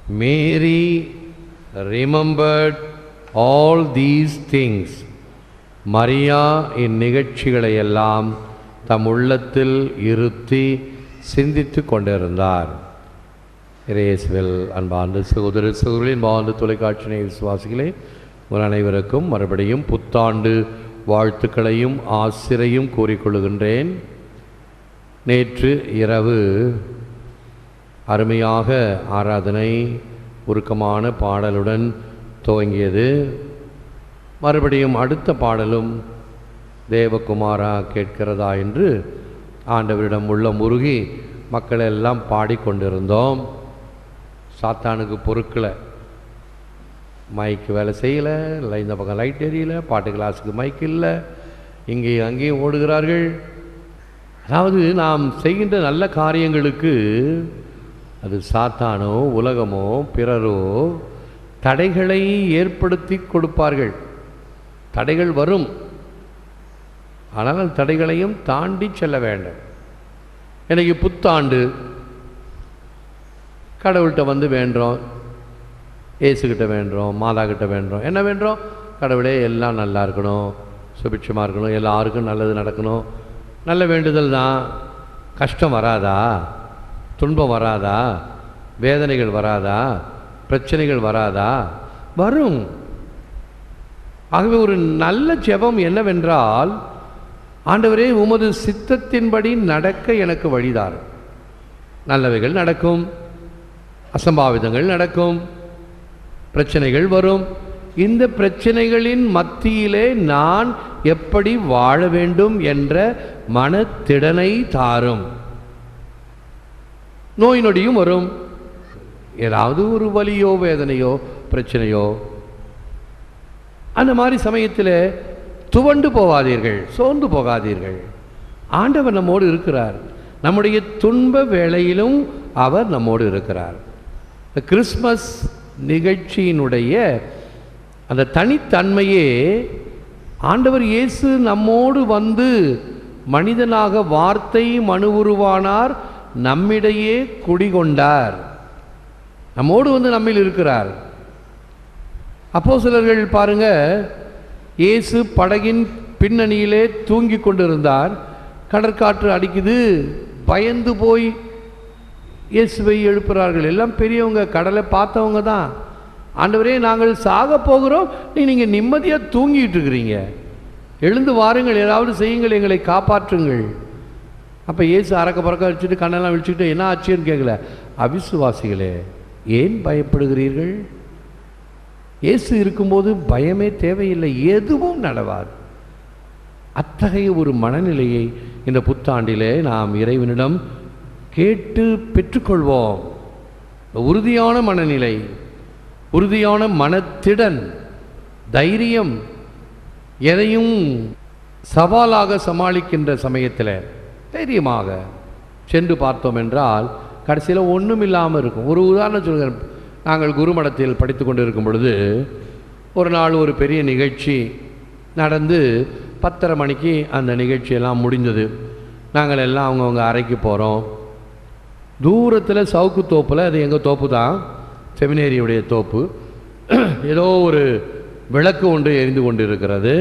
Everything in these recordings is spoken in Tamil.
Mary remembered all these things. Maria இந்நிகழ்ச்சிகளை எல்லாம் தம் உள்ளத்தில் இருத்தி சிந்தித்து கொண்டிருந்தார். இயேசுவில் அன்பார்ந்த சகோதர சகோதரின் அன்பார்ந்த தொலைக்காட்சி விசுவாசிகளே, ஒரு அனைவருக்கும் மறுபடியும் புத்தாண்டு வாழ்த்துக்களையும் ஆசிரையும் கூறிக்கொள்கின்றேன். நேற்று இரவு அருமையாக ஆராதனை உருக்கமான பாடலுடன் துவங்கியது. மறுபடியும் அடுத்த பாடலும் தேவகுமாரா கேட்கிறதா என்று ஆண்டவரிடம் உள்ள முருகி மக்களெல்லாம் பாடிக்கொண்டிருந்தோம். சாத்தானுக்கு பொறுக்கலை, மைக்கு வேலை செய்யலை, இல்லை இந்த பக்கம் லைட் எரியல, பாட்டு கிளாஸுக்கு மைக் இல்லை, இங்கேயும் அங்கேயும் ஓடுகிறார்கள். அதாவது நாம் செய்கின்ற நல்ல காரியங்களுக்கு அது சாத்தானோ உலகமோ பிறரோ தடைகளை ஏற்படுத்தி கொடுப்பார்கள். தடைகள் வரும், ஆனால் அந்த தடைகளையும் தாண்டி செல்ல வேண்டும். எனக்கு புத்தாண்டு கடவுள்கிட்ட வந்து வேண்டுறோம், ஏசுக்கிட்ட வேண்டுறோம், மாதா கிட்ட வேண்டுறோம். என்ன வேண்டுறோம்? கடவுளே எல்லாம் நல்லா இருக்கணும், சுபிட்சமாக இருக்கணும், எல்லாருக்கும் நல்லது நடக்கணும். நல்ல வேண்டுதல் தான். கஷ்டம் வராதா? துன்பம் வராதா? வேதனைகள் வராதா? பிரச்சனைகள் வராதா? வரும். ஆகவே ஒரு நல்ல ஜெபம் என்னவென்றால், ஆண்டவரே உமது சித்தத்தின்படி நடக்க எனக்கு வழிதார். நல்லவைகள் நடக்கும், அசம்பாவிதங்கள் நடக்கும், பிரச்சனைகள் வரும். இந்த பிரச்சனைகளின் மத்தியிலே நான் எப்படி வாழ வேண்டும் என்ற மனத்திடனை தாரும். நோய் நொடியும் வரும், ஏதாவது ஒரு வலியோ வேதனையோ பிரச்சனையோ. அந்த மாதிரி சமயத்தில் துவண்டு போகாதீர்கள், சோர்ந்து போகாதீர்கள். ஆண்டவர் நம்மோடு இருக்கிறார். நம்முடைய துன்ப வேளையிலும் அவர் நம்மோடு இருக்கிறார். கிறிஸ்மஸ் நிகழ்ச்சியினுடைய அந்த தனித்தன்மையே ஆண்டவர் இயேசு நம்மோடு வந்து மனிதனாக வார்த்தை மனு உருவானார், நம்மிடையே குடிகொண்டார், நம்மோடு வந்து நம்மில் இருக்கிறார். அப்போஸ்தலர்கள் பாருங்க, இயேசு படகின் பின்னணியிலே தூங்கி கொண்டிருந்தார். கடற்காற்று அடிக்குது, பயந்து போய் இயேசுவை எழுப்புறார்கள். எல்லாம் பெரியவங்க, கடலை பார்த்தவங்க தான். ஆண்டவரே நாங்கள் சாக போகிறோம், நீங்கள் நிம்மதியாக தூங்கிட்டு இருக்கிறீங்க, எழுந்து வாருங்கள், ஏதாவது செய்யுங்கள், எங்களை காப்பாற்றுங்கள். அப்போ இயேசு அறக்க பறக்க வச்சுட்டு கண்ணெல்லாம் விழிச்சுக்கிட்டு என்ன ஆச்சுன்னு கேட்கல. அவிசுவாசிகளே ஏன் பயப்படுகிறீர்கள்? இயேசு இருக்கும்போது பயமே தேவையில்லை, எதுவும் நடவாது. அத்தகைய ஒரு மனநிலையை இந்த புத்தாண்டிலே நாம் இறைவனிடம் கேட்டு பெற்றுக்கொள்வோம். உறுதியான மனநிலை, உறுதியான மனத்திடன், தைரியம், எதையும் சவாலாக சமாளிக்கின்ற சமயத்தில் தைரியமாக சென்று பார்த்தோம் என்றால் கடைசியில் ஒன்றும் இல்லாமல் இருக்கும். ஒரு உதாரணம் சொல்கிறேன். நாங்கள் குருமடத்தில் படித்து கொண்டு இருக்கும் பொழுது ஒரு நாள் ஒரு பெரிய நிகழ்ச்சி நடந்து 10:30 மணிக்கு அந்த நிகழ்ச்சியெல்லாம் முடிந்தது. நாங்கள் எல்லாம் அவங்கவுங்க அறைக்கு போகிறோம். தூரத்தில் சவுக்கு தோப்பில், அது எங்கள் தோப்பு தான், செமினேரியுடைய தோப்பு, ஏதோ ஒரு விளக்கு ஒன்று எரிந்து கொண்டு இருக்கிறது.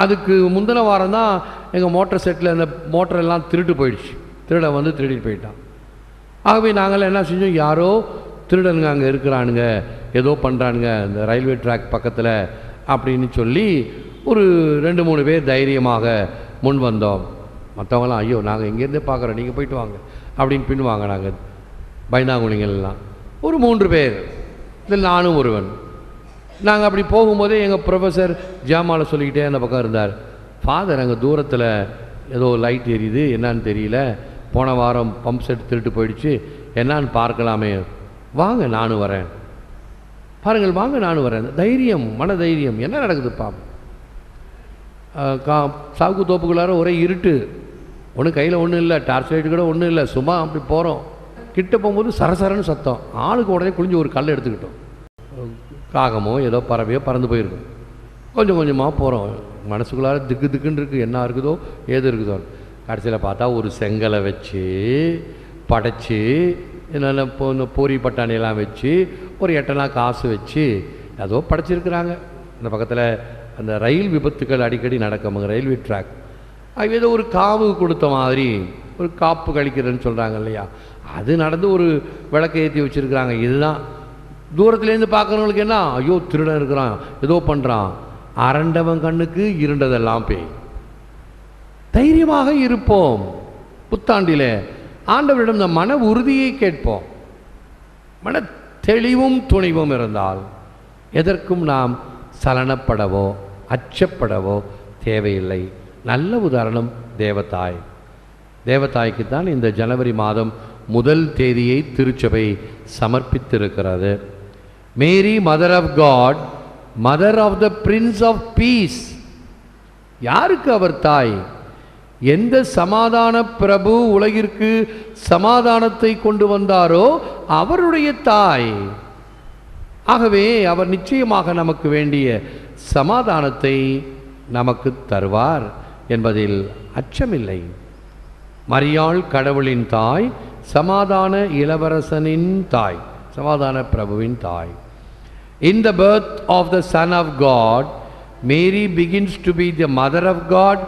அதுக்கு முந்தின வாரம் தான் எங்கள் மோட்டர் செட்டில் அந்த மோட்டரெல்லாம் திருட்டு போயிடுச்சு. திருட வந்து திருடிட்டு போயிட்டான். ஆகவே நாங்கள் என்ன செஞ்சோம், யாரோ திருடனுங்க அங்கே இருக்கிறானுங்க, ஏதோ பண்ணுறானுங்க இந்த ரயில்வே ட்ராக் பக்கத்தில் அப்படின்னு சொல்லி ஒரு 2-3 பேர் தைரியமாக முன் வந்தோம். மற்றவங்களாம் ஐயோ நாங்கள் இங்கேருந்தே பார்க்குறோம், நீங்கள் போயிட்டு வாங்க அப்படின்னு பின்னுவாங்க. நாங்கள் பயந்தாங்குழிங்கள்லாம் ஒரு 3 பேர், இதில் நானும் ஒருவன். நாங்கள் அப்படி போகும்போதே எங்கள் ப்ரொஃபஸர் ஜாமால சொல்லிக்கிட்டே அந்த பக்கம் இருந்தார். ஃபாதர் அங்கே தூரத்தில் ஏதோ லைட் எரியுது, என்னான்னு தெரியல, போன வாரம் பம்ப் செட் திருட்டு போயிடுச்சு, என்னான்னு பார்க்கலாமே, வாங்க நானும் வரேன், பாருங்கள் வாங்க நானும் வரேன். தைரியம், மன தைரியம். என்ன நடக்குது பாப்போம். சாவுக்கு தோப்புக்குள்ளார ஒரே இருட்டு, ஒன்றும் கையில் ஒன்றும் இல்லை, டார்ச் லைட்டு கூட ஒன்றும் இல்லை, சும்மா அப்படி போகிறோம். கிட்ட போகும்போது சரசரன்னு சத்தம். ஆளுக்கு உடனே குளிஞ்சு ஒரு கல் எடுத்துக்கிட்டோம். காகமோ ஏதோ பறவையோ பறந்து போயிருக்கும். கொஞ்சம் கொஞ்சமாக போகிறோம். மனசுக்குள்ளார திக்கு திக்குன்னு இருக்குது, என்ன இருக்குதோ ஏது இருக்குதோ. கடைசியில் பார்த்தா ஒரு செங்கலை வச்சு படைச்சி என்னென்ன இந்த பூரி பட்டாணியெல்லாம் வச்சு ஒரு 8 காசு வச்சு ஏதோ படைச்சிருக்கிறாங்க. இந்த பக்கத்தில் அந்த ரயில் விபத்துக்கள் அடிக்கடி நடக்குங்க, ரயில்வே ட்ராக். அது ஏதோ ஒரு காவு கொடுத்த மாதிரி ஒரு காப்பு கழிக்கிறதுன்னு சொல்கிறாங்க இல்லையா, அது நடந்து ஒரு விளக்கை ஏற்றி வச்சுருக்கிறாங்க. இதுதான் தூரத்துலேருந்து பார்க்குறவங்களுக்கு என்ன, ஐயோ திருடன் இருக்கிறான், ஏதோ பண்ணுறான். அரண்டவன் கண்ணுக்கு இருண்டதெல்லாம் பேய். தைரியமாக இருப்போம். புத்தாண்டில் ஆண்டவரிடம் இந்த மன உறுதியை கேட்போம். மன தெளிவும் துணிவும் இருந்தால் எதற்கும் நாம் சலனப்படவோ அச்சப்படவோ தேவையில்லை. நல்ல உதாரணம் தேவதாய். தேவதாய்க்கு தான் இந்த ஜனவரி மாதம் 1 தேதியை திருச்சபை சமர்ப்பித்திருக்கிறது. Mary mother of God, mother of the prince of peace. யாருக்கு அவர் தாய்? எந்த சமாதான பிரபு உலகிற்கு சமாதானத்தை கொண்டு வந்தாரோ அவருடைய தாய். ஆகவே அவர் நிச்சயமாக நமக்கு வேண்டிய சமாதானத்தை நமக்கு தருவார் என்பதில் அச்சமில்லை. மரியாள் கடவுளின் தாய், சமாதான இளவரசனின் தாய், சமாதான பிரபுவின் தாய். In the birth of the Son of God, Mary begins to be the mother of God.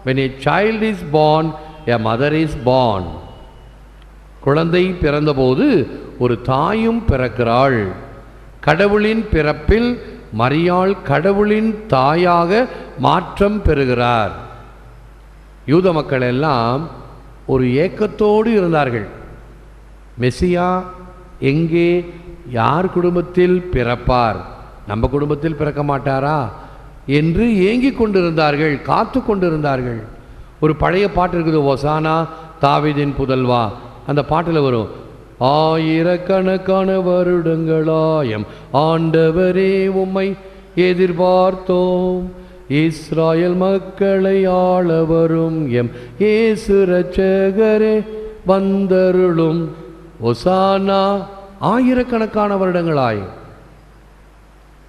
When a child is born, a mother is born. குழந்தை பிறந்தபோது ஒரு தாயும் பிறக்கிறாள். கடவுளின் பிறப்பில் மரியாள் கடவுளின் தாயாக மாற்றம் பெறுகிறார். யூத மக்கள் எல்லாம் ஒரு ஏக்கத்தோடு இருந்தார்கள். மெசியா எங்கே, யார் குடும்பத்தில் பிறப்பார், நம்ம குடும்பத்தில் பிறக்க மாட்டாரா என்று ஏங்கிக் கொண்டிருந்தார்கள், காத்து கொண்டிருந்தார்கள். ஒரு பழைய பாட்டு இருக்குது, ஒசானா தாவீதின் புதல்வா. அந்த பாட்டில் வரும், ஆயிரக்கணக்கான வருடங்களாயம் ஆண்டவரே உம்மை எதிர்பார்த்தோம், இஸ்ராயல் மக்களை ஆள வரும் எம் இயேசு இரட்சகரே வந்தருளும். ஒசானா. ஆயிரக்கணக்கான வருடங்களாய்.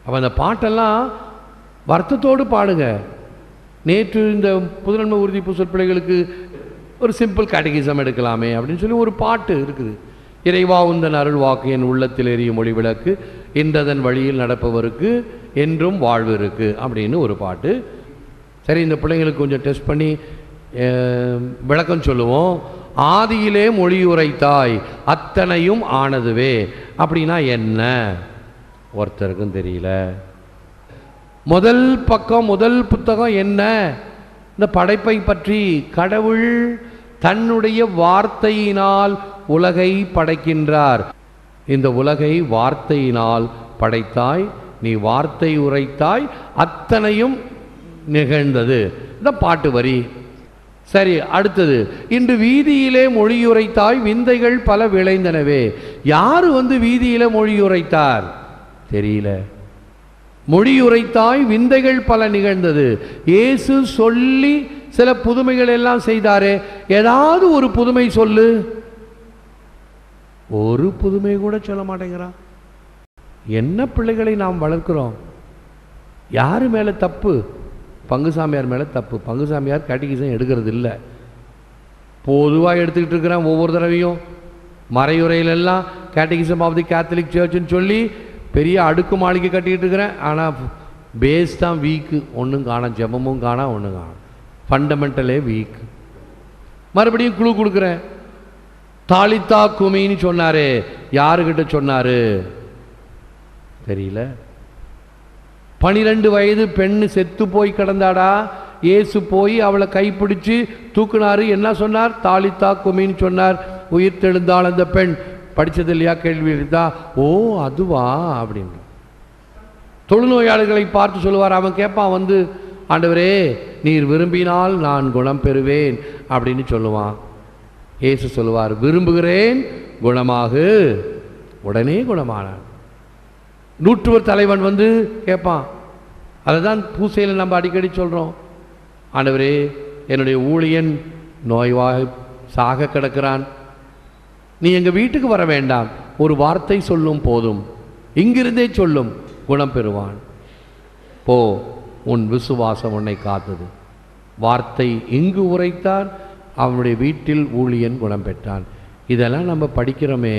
அவன் அந்த பாட்டெல்லாம் வருத்தத்தோடு பாடுங்க. நேற்று இந்த புதுநன்மை உறுதி பூசல் பிள்ளைகளுக்கு ஒரு சிம்பிள் கேட்டகிசம் எடுக்கலாமே அப்படின்னு சொல்லி ஒரு பாட்டு இருக்குது. இறைவா உந்தன் அருள் வாக்கு என் உள்ளத்தில் எரியும் ஒளி விளக்கு, இன்றதன் வழியில் நடப்பவருக்கு என்றும் வாழ்வு இருக்கு அப்படின்னு ஒரு பாட்டு. சரி, இந்த பிள்ளைங்களுக்கு கொஞ்சம் டெஸ்ட் பண்ணி விளக்கம் சொல்லுவோம். ஆதியிலே மொழி உரைத்தாய் அத்தனையும் ஆனதுவே அப்படின்னா என்ன, ஒருத்தருக்கும் தெரியல. முதல் பக்கம், முதல் புத்தகம் என்ன? இந்த படைப்பை பற்றி. கடவுள் தன்னுடைய வார்த்தையினால் உலகை படைக்கின்றார். இந்த உலகை வார்த்தையினால் படைத்தாய், நீ வார்த்தை உரைத்தாய், அத்தனையும் நிகழ்ந்தது. இந்த பாட்டு வரி. சரி, அடுத்தது, இன்று வீதியிலே மொழியுரைத்தாய் விந்தைகள் பல விளைந்தனவே. யாரு வீதியில மொழியுரைத்தார் தெரியல. மொழியுரைத்தாய் விந்தைகள் பல நிகழ்ந்தது. இயேசு சொல்லி சில புதுமைகள் எல்லாம் செய்தாரே, ஏதாவது ஒரு புதுமை சொல்லு. ஒரு புதுமை கூட சொல்ல மாட்டேங்கிறான். என்ன பிள்ளைகளை நாம் வளர்க்கிறோம்? யாரு மேல தப்பு? பங்குசாமியார் மேலே தப்பு. பங்குசாமியார் கேட்டகிசம் எடுக்கிறது இல்லை, பொதுவாக எடுத்துக்கிட்டு இருக்கிறான். ஒவ்வொரு தடவையும் மறையுறையிலெல்லாம் கேட்டகிசம் ஆஃப் தி கேத்தலிக் சர்ச்சுன்னு சொல்லி பெரிய அடுக்கு மாளிகை கட்டிக்கிட்டு இருக்கிறேன். ஆனால் பேஸ் தான் வீக்கு, ஒன்றும் காணாம், ஜெபமும் காணாம், ஒன்றும் காணாம், ஃபண்டமெண்டலே வீக். மறுபடியும் குழு கொடுக்குறேன். தாலித்தா குமின்னு சொன்னாரே, யாருக்கிட்ட சொன்னாரு தெரியல. 12 வயது பெண்ணு செத்து போய் கிடந்தாடா, இயேசு போய் அவளை கைப்பிடிச்சு தூக்குனாரு. என்ன சொன்னார்? தாலித்தா குமின்னு சொன்னார். உயிர் தெழுந்தாள் அந்த பெண். படித்தது இல்லையா? கேள்வி இருந்தா, ஓ அதுவா அப்படின்னு. தொழுநோயாளிகளை பார்த்து சொல்லுவார். அவன் கேட்பான், ஆண்டவரே நீர் விரும்பினால் நான் குணம் பெறுவேன் அப்படின்னு சொல்லுவான். இயேசு சொல்லுவார், விரும்புகிறேன், குணமாகு. உடனே குணமானான். நூற்றுவர் தலைவன் கேட்பான். அதை தான் பூசையில் நம்ம அடிக்கடி சொல்கிறோம். ஆண்டவரே என்னுடைய ஊழியன் நோய்வாய் சாக கிடக்கிறான், நீ எங்கள் வீட்டுக்கு வர வேண்டாம், ஒரு வார்த்தை சொல்லும் போதும், இங்கிருந்தே சொல்லும், குணம் பெறுவான். போ, உன் விசுவாசம் உன்னை காத்தது. வார்த்தை இங்கு உரைத்தார், அவனுடைய வீட்டில் ஊழியன் குணம் பெற்றான். இதெல்லாம் நம்ம படிக்கிறோமே,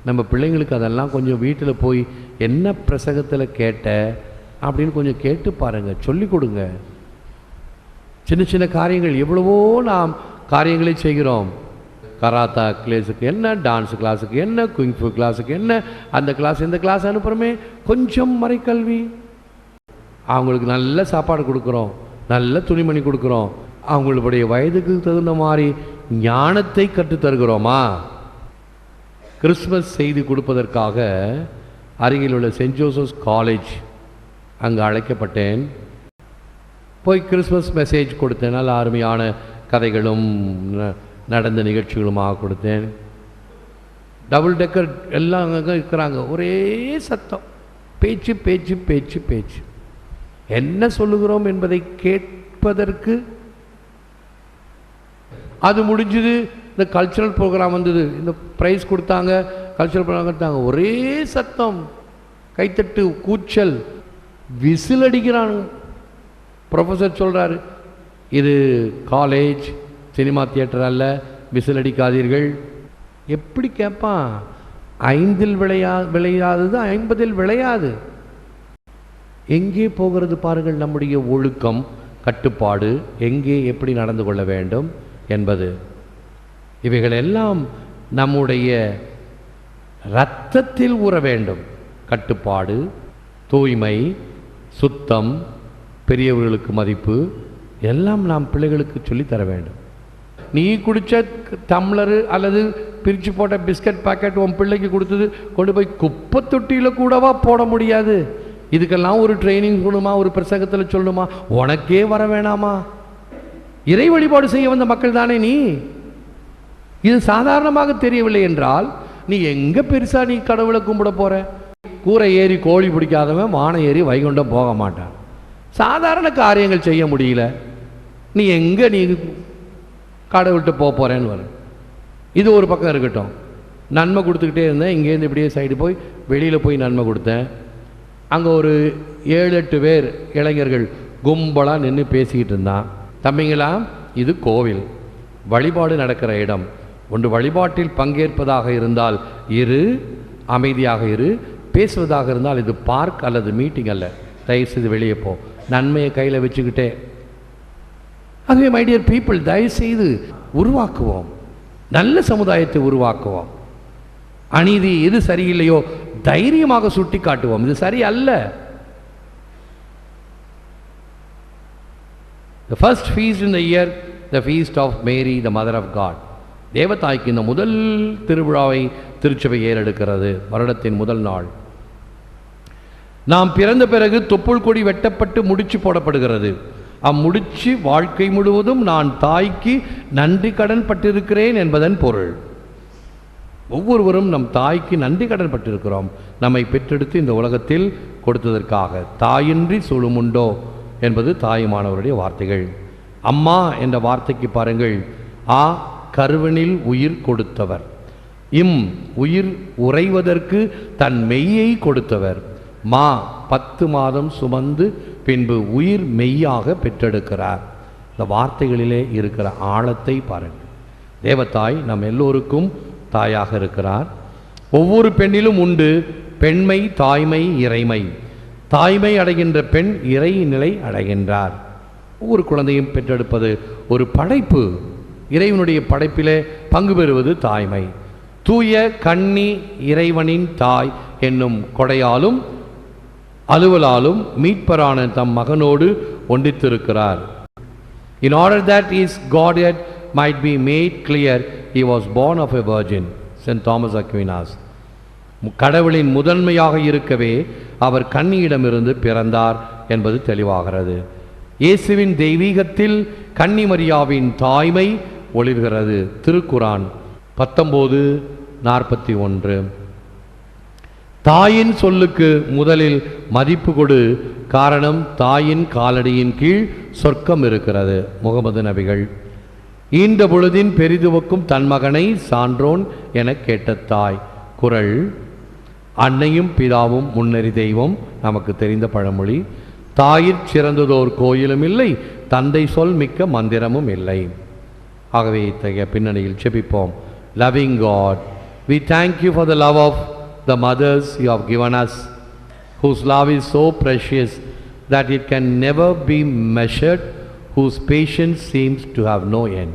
நம்ம பிள்ளைங்களுக்கு அதெல்லாம் கொஞ்சம் வீட்டில் போய் என்ன பிரசங்கத்தில் கேட்ட அப்படின்னு கொஞ்சம் கேட்டு பாருங்கள், சொல்லி கொடுங்க. சின்ன சின்ன காரியங்கள் எவ்வளவோ நாம் காரியங்களை செய்கிறோம். கராத்தா கிளாஸுக்கு என்ன, டான்ஸ் கிளாஸுக்கு என்ன, குயிங்ஃபு கிளாஸுக்கு என்ன, அந்த கிளாஸ் இந்த கிளாஸ் அனுப்புகிறோமே. கொஞ்சம் மறைக்கல்வி, அவங்களுக்கு நல்ல சாப்பாடு கொடுக்குறோம், நல்ல துணிமணி கொடுக்குறோம், அவங்களுடைய வயதுக்கு தகுந்த மாதிரி ஞானத்தை கற்றுத்தருகிறோமா? கிறிஸ்மஸ் செய்தி கொடுப்பதற்காக அருகில் உள்ள சென்ட் ஜோசப்ஸ் காலேஜ் அங்கே அழைக்கப்பட்டேன். போய் கிறிஸ்மஸ் மெசேஜ் கொடுத்தேன். நல்ல அருமையான கதைகளும் நடந்த நிகழ்ச்சிகளுமாக கொடுத்தேன். டபுள் டெக்கர் எல்லாம் அங்கே இருக்கிறாங்க, ஒரே சத்தம், பேச்சு பேச்சு பேச்சு பேச்சு. என்ன சொல்லுகிறோம் என்பதை கேட்பதற்கு அது முடிஞ்சது. இந்த கல்ச்சுரல் ப்ரோக்ராம் வந்தது, இந்த ப்ரைஸ் கொடுத்தாங்க, கல்ச்சுரல் ப்ரோக்ராம் கொடுத்தாங்க, ஒரே சத்தம், கைத்தட்டு, கூச்சல், விசில் அடிக்கிறாங்க. ப்ரொஃபஸர் சொல்கிறாரு, இது காலேஜ், சினிமா தியேட்டர் அல்ல, விசில் அடிக்காதீர்கள். எப்படி கேட்பான்? 5இல் விளையாதது 50இல் விளையாது. எங்கே போகிறது பாருங்கள் நம்முடைய ஒழுக்கம், கட்டுப்பாடு, எங்கே எப்படி நடந்து கொள்ள வேண்டும் என்பது. இவைகள் எல்லாம் நம்முடைய இரத்தத்தில் ஊற வேண்டும். கட்டுப்பாடு, தூய்மை, சுத்தம், பெரியவர்களுக்கு மதிப்பு எல்லாம் நாம் பிள்ளைகளுக்கு சொல்லித்தர வேண்டும். நீ குடித்த டம்ளரு அல்லது பிரித்து போட்ட பிஸ்கட் பாக்கெட் உன் பிள்ளைக்கு கொடுத்தது கொண்டு போய் குப்பை தொட்டியில் கூடவா போட முடியாது? இதுக்கெல்லாம் ஒரு ட்ரைனிங் கொடுமா, ஒரு பிரசங்கத்தில் சொல்லணுமா? உனக்கே வர வேணாமா? இறை வழிபாடு செய்ய வந்த மக்கள் தானே நீ. இது சாதாரணமாக தெரியவில்லை என்றால் நீ எங்கே பெருசாக நீ கடவுளை கும்பிட போகிற? கூரை ஏறி கோழி பிடிக்காதவன் வானம் ஏறி வைகுண்டம் போக மாட்டான். சாதாரண காரியங்கள் செய்ய முடியல, நீ எங்கே நீ கடவுள்கிட்ட போகிறேன்னு வரும். இது ஒரு பக்கம் இருக்கட்டும். நன்மை கொடுத்துக்கிட்டே இருந்தேன். இங்கேருந்து இப்படியே சைடு போய் வெளியில் போய் நன்மை கொடுத்தேன். அங்கே ஒரு 7-8 பேர் இளைஞர்கள் கும்பலாக நின்று பேசிக்கிட்டு இருந்தான். தம்பிங்களா, இது கோவில், வழிபாடு நடக்கிற இடம். ஒன்று வழிபாட்டில் பங்கேற்பதாக இருந்தால் இரு, அமைதியாக இரு. பேசுவதாக இருந்தால் இது பார்க் அல்லது மீட்டிங் அல்ல, தயவுசெய்து வெளியே போ. நன்மையை கையில் வச்சுக்கிட்டே. ஆகவே மை டியர் பீப்புள், தயவுசெய்து உருவாக்குவோம், நல்ல சமுதாயத்தை உருவாக்குவோம். அநீதி எது சரியில்லையோ தைரியமாக சுட்டி காட்டுவோம், இது சரி அல்ல. The first feast in the year, the feast of Mary, the mother of God. தேவதாய்க்கு இந்த முதல் திருவிழாவை திருச்சபை ஏறெடுக்கிறது, வருடத்தின் முதல் நாள். நாம் பிறந்த பிறகு தொப்புள் கொடி வெட்டப்பட்டு முடிச்சு போடப்படுகிறது. அம்முடிச்சு வாழ்க்கை முழுவதும் நான் தாய்க்கு நன்றி கடன் பட்டிருக்கிறேன் என்பதன் பொருள். ஒவ்வொருவரும் நம் தாய்க்கு நன்றி கடன் பட்டிருக்கிறோம், நம்மை பெற்றெடுத்து இந்த உலகத்தில் கொடுத்ததற்காக. தாயின்றி சுழுமுண்டோ என்பது தாயுமானவருடைய வார்த்தைகள். அம்மா என்ற வார்த்தைக்கு பாருங்கள், ஆ கருவனில் உயிர் கொடுத்தவர், இம் உயிர் உறைவதற்கு தன் மெய்யை கொடுத்தவர், மா 10 மாதம் சுமந்து பின்பு உயிர் மெய்யாக பெற்றெடுக்கிறார். இந்த வார்த்தைகளிலே இருக்கிற ஆழத்தை பாருங்கள். தேவதாய் நம் எல்லோருக்கும் தாயாக இருக்கிறார். ஒவ்வொரு பெண்ணிலும் உண்டு பெண்மை, தாய்மை, இறைமை. தாய்மை அடைகின்ற பெண் இறை நிலை அடைகின்றார். ஒவ்வொரு குழந்தையும் பெற்றெடுப்பது ஒரு படைப்பு. இறைவனுடைய படைப்பிலே பங்கு பெறுவது தாய்மை. தூய கன்னி இறைவனின் தாய் என்னும் கொடையாலும் அலுவலாலும் மீட்பரான தம் மகனோடு ஒன்றித்திருக்கிறார். In order that his Godhead might be made clear, he was born of a virgin. St. Thomas Aquinas. கடவுளின் முதன்மையாக இருக்கவே அவர் கன்னியிடமிருந்து பிறந்தார் என்பது தெளிவாகிறது. இயேசுவின் தெய்வீகத்தில் கன்னிமரியாவின் தாய்மை ஒளிர்கிறது. திருக்குரான் 19:41. தாயின் சொல்லுக்கு முதலில் மதிப்பு கொடு, காரணம் தாயின் காலடியின் கீழ் சொர்க்கம் இருக்கிறது. முகமது நபிகள். ஈன்ற பொழுதின் பெரிதுவக்கும் தன் மகனை சான்றோன் என கேட்ட தாய். குறள். அன்னையும் பிதாவும் முன்னறி தெய்வம், நமக்கு தெரிந்த பழமொழி. தாயிற் சிறந்ததோர் கோயிலும் இல்லை, தந்தை சொல் மிக்க மந்திரமும் இல்லை. ஆகவே இத்தகைய பின்னணியில் செபிப்போம். loving God. We thank you for the love of the mothers you have given us, whose love is so precious that it can never be measured, whose patience seems to have no end.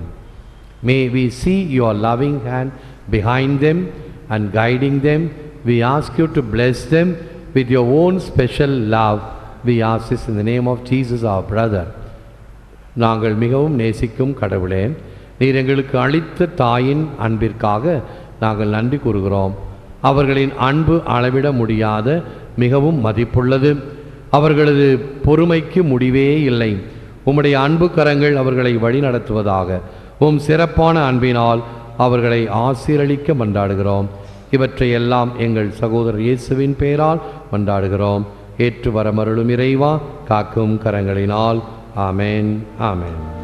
May we see your loving hand behind them and guiding them. We ask you to bless them with your own special love. We ask this in the name of Jesus our brother. நாங்கள் மிகவும் நேசிக்கும் கடவுளே, நீர் எங்களுக்கு அளித்த தாயின் அன்பிற்காக நாங்கள் நன்றி கூறுகிறோம். அவர்களின் அன்பு அளவிட முடியாத மிகவும் மதிப்புள்ளது. அவர்களது பொறுமைக்கு முடிவே இல்லை. உம்முடைய அன்பு கரங்கள் அவர்களை வழிநடத்துவதாக. உம் சிறப்பான அன்பினால் அவர்களை ஆசீரளிக்க மன்றாடுகிறோம். இவற்றையெல்லாம் எங்கள் சகோதரர் இயேசுவின் பெயரால் மன்றாடுகிறோம். ஏற்று வரமருளும் இறைவா, காக்கும் கரங்களினால். ஆமென், ஆமென்.